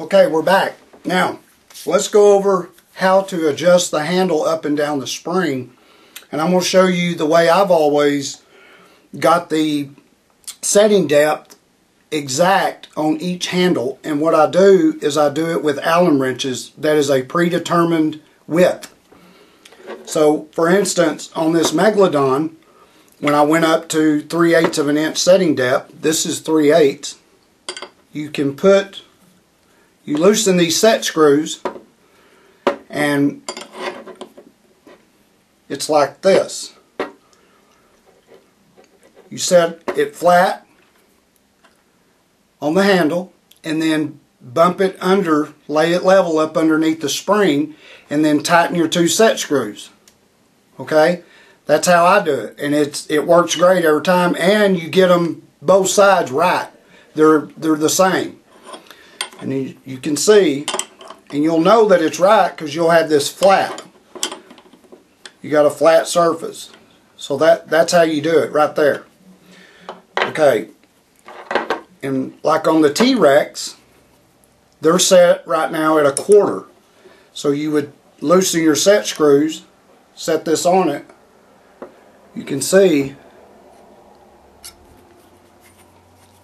Okay, we're back. Now, let's go over how to adjust the handle up and down the spring. And I'm going to show you the way I've always got the setting depth exact on each handle. And what I do is I do it with Allen wrenches that is a predetermined width. So, for instance, on this Megalodon, when I went up to 3/8 of an inch setting depth, this is 3/8. You loosen these set screws and it's like this. You set it flat on the handle and then bump it under, lay it level up underneath the spring, and then tighten your two set screws. Okay? That's how I do it, and it works great every time, and you get them both sides right. They're the same. And you can see, and you'll know that it's right because you'll have this flat. You got a flat surface. So that's how you do it right there. Okay. And like on the T-Rex, they're set right now at 1/4. So you would loosen your set screws, set this on it. You can see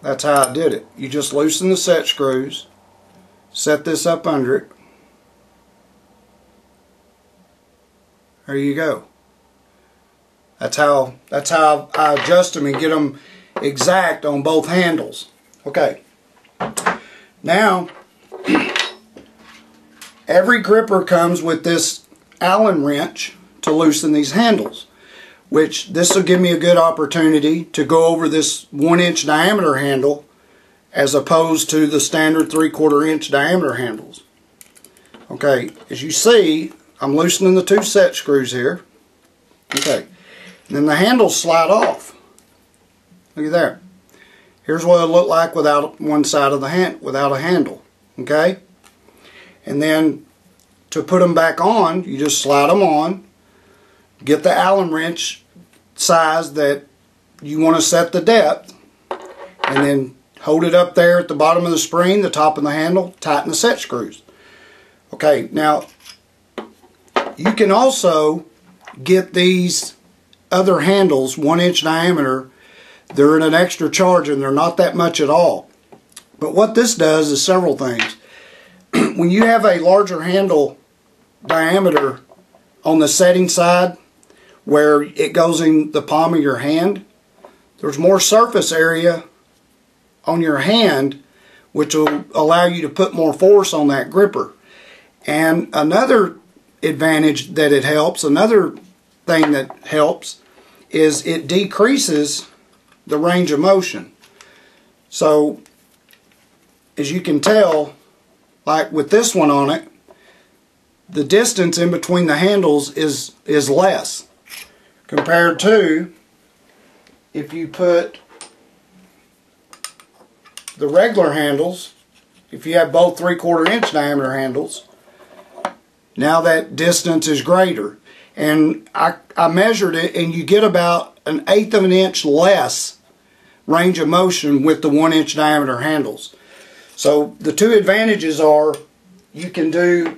that's how I did it. You just loosen the set screws, set this up under it. There you go. That's how I adjust them and get them exact on both handles. Okay. Now, every gripper comes with this Allen wrench to loosen these handles, which this will give me a good opportunity to go over this 1-inch diameter handle as opposed to the standard 3/4 inch diameter handles. Okay, as you see, I'm loosening the two set screws here. Okay, and then the handles slide off. Look at there. Here's what it'll look like without one side of the without a handle. Okay, and then to put them back on, you just slide them on. Get the Allen wrench size that you want to set the depth, and then hold it up there at the bottom of the spring, the top of the handle, tighten the set screws. Okay, now you can also get these other handles 1-inch diameter. They're in an extra charge and they're not that much at all. But what this does is several things. When you have a larger handle diameter on the setting side, where it goes in the palm of your hand, there's more surface area on your hand, which will allow you to put more force on that gripper. And another advantage that it helps, another thing that helps, is it decreases the range of motion. So, as you can tell, like with this one on it, the distance in between the handles is less compared to if you put the regular handles. If you have both 3/4 inch diameter handles, now that distance is greater. And I measured it, and you get about 1/8 of an inch less range of motion with the 1-inch diameter handles. So the two advantages are you can do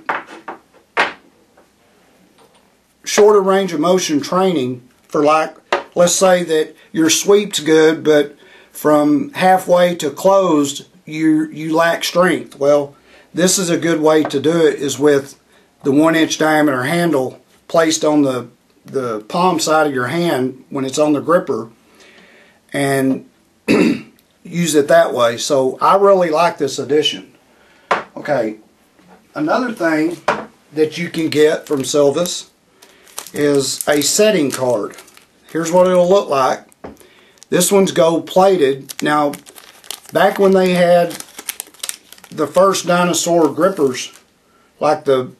shorter range of motion training for, like, let's say that your sweep's good, but from halfway to closed you lack strength. Well, this is a good way to do it, is with the 1-inch diameter handle placed on the palm side of your hand when it's on the gripper, and use it that way. So I really like this addition. Okay, another thing that you can get from Silvis is a setting card. Here's what it'll look like. This one's gold plated. Now, back when they had the first dinosaur grippers, like the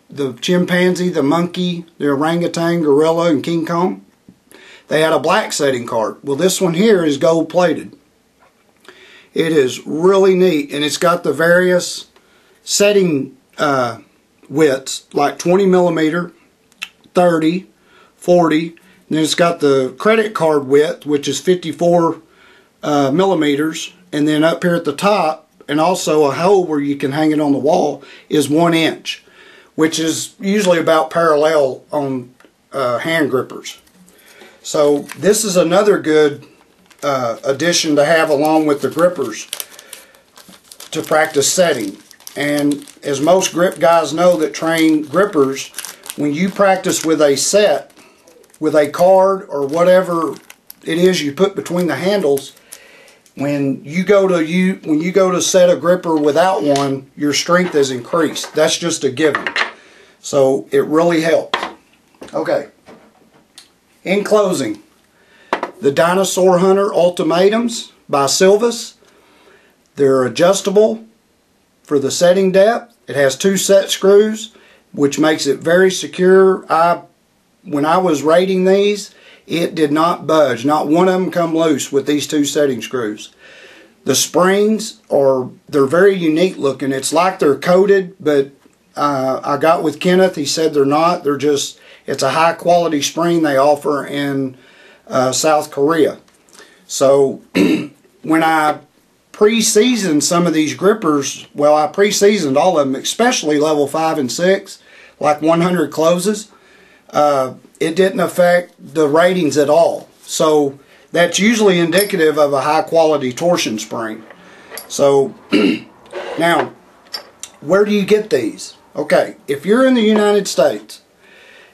chimpanzee, the monkey, the orangutan, gorilla, and King Kong, they had a black setting card. Well, this one here is gold plated. It is really neat, and it's got the various setting widths, like 20 millimeter, 30, 40, and then it's got the credit card width, which is 54 millimeters, and then up here at the top and also a hole where you can hang it on the wall is 1 inch, which is usually about parallel on hand grippers. So this is another good addition to have along with the grippers to practice setting. And as most grip guys know that train grippers, when you practice with a set, with a card or whatever it is you put between the handles, when you go to set a gripper without one, your strength is increased. That's just a given. So it really helps. Okay. In closing, the Dinosaur Hunter Ultimatums by Silvis. They're adjustable for the setting depth. It has 2 set screws, which makes it very secure. When I was rating these, it did not budge. Not one of them come loose with these 2 setting screws. The springs they're very unique looking. It's like they're coated, but I got with Kenneth. He said they're not. They're just, it's a high quality spring they offer in South Korea. So when I pre-seasoned some of these grippers, well, I pre-seasoned all of them, especially level 5 and 6, like 100 closes. It didn't affect the ratings at all. So that's usually indicative of a high quality torsion spring. So now, where do you get these? Okay, if you're in the United States,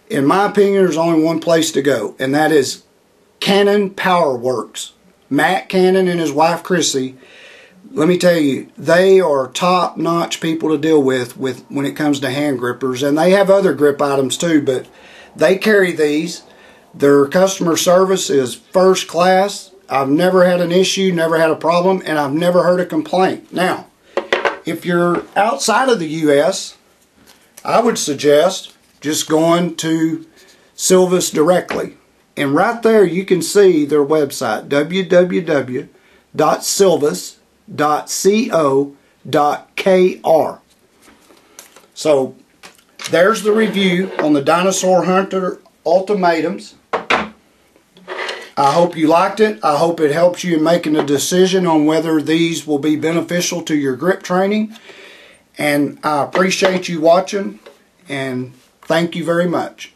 in my opinion, there's only one place to go, and that is Cannon Power Works. Matt Cannon and his wife Chrissy, let me tell you, they are top-notch people to deal with when it comes to hand grippers, and they have other grip items too, but they carry these. Their customer service is first class. I've never had an issue, never had a problem, and I've never heard a complaint. Now, if you're outside of the U.S., I would suggest just going to Silvis directly. And right there you can see their website, www.silvis.co.kr. So there's the review on the Dinosaur Hunter Ultimatums. I hope you liked it. I hope it helps you in making a decision on whether these will be beneficial to your grip training. And I appreciate you watching, and thank you very much.